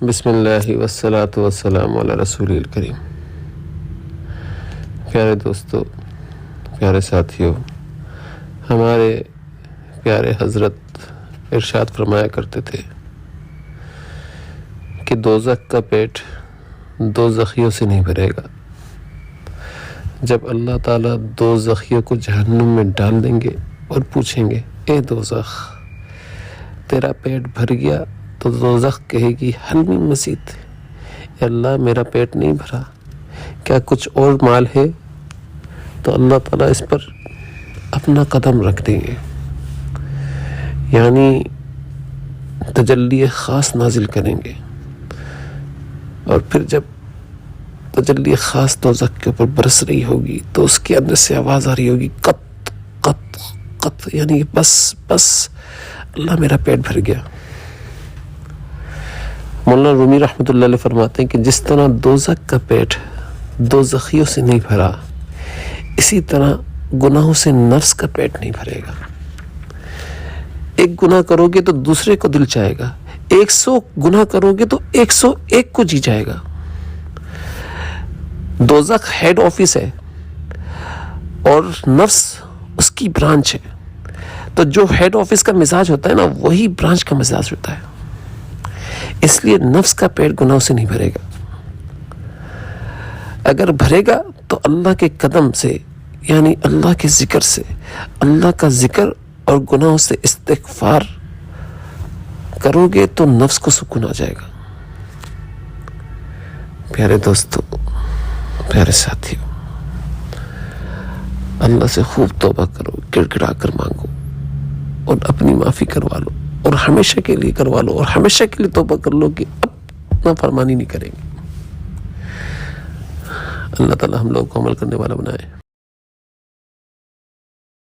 بسم اللہ والصلاة والسلام علی رسول الکریم۔ پیارے دوستو، پیارے ساتھیو، ہمارے پیارے حضرت ارشاد فرمایا کرتے تھے کہ دوزخ کا پیٹ دوزخیوں سے نہیں بھرے گا۔ جب اللہ تعالیٰ دوزخیوں کو جہنم میں ڈال دیں گے اور پوچھیں گے، اے دوزخ تیرا پیٹ بھر گیا؟ تو دوزخ کہے گی، حل من مزید، اے اللہ میرا پیٹ نہیں بھرا، کیا کچھ اور مال ہے؟ تو اللہ تعالیٰ اس پر اپنا قدم رکھ دیں گے، یعنی تجلی خاص نازل کریں گے۔ اور پھر جب تجلی خاص دوزخ کے اوپر برس رہی ہوگی تو اس کے اندر سے آواز آ رہی ہوگی، قط قط قط، یعنی بس بس، اللہ میرا پیٹ بھر گیا۔ مولانا رومی رحمۃ اللہ علیہ فرماتے ہیں کہ جس طرح دوزخ کا پیٹ دوزخیوں سے نہیں بھرا، اسی طرح گناہوں سے نفس کا پیٹ نہیں بھرے گا۔ ایک گناہ کرو گے تو دوسرے کو دل چاہے گا، 100 گناہ کرو گے تو 101 کو جی جائے گا۔ دوزخ ہیڈ آفس ہے اور نفس اس کی برانچ ہے، تو جو ہیڈ آفس کا مزاج ہوتا ہے نا، وہی برانچ کا مزاج ہوتا ہے۔ اس لیے نفس کا پیٹ گناہوں سے نہیں بھرے گا۔ اگر بھرے گا تو اللہ کے قدم سے، یعنی اللہ کے ذکر سے، اللہ کا ذکر اور گناہوں سے استغفار کرو گے تو نفس کو سکون آ جائے گا۔ پیارے دوستو، پیارے ساتھیو، اللہ سے خوب توبہ کرو، گڑ گڑا کر مانگو اور اپنی معافی کروا لو، اور ہمیشہ کے لیے کروا لو، اور ہمیشہ کے لیے توبہ کر لو کہ اب نافرمانی نہیں کریں گے۔ اللہ تعالی ہم لوگوں کو عمل کرنے والا بنائے۔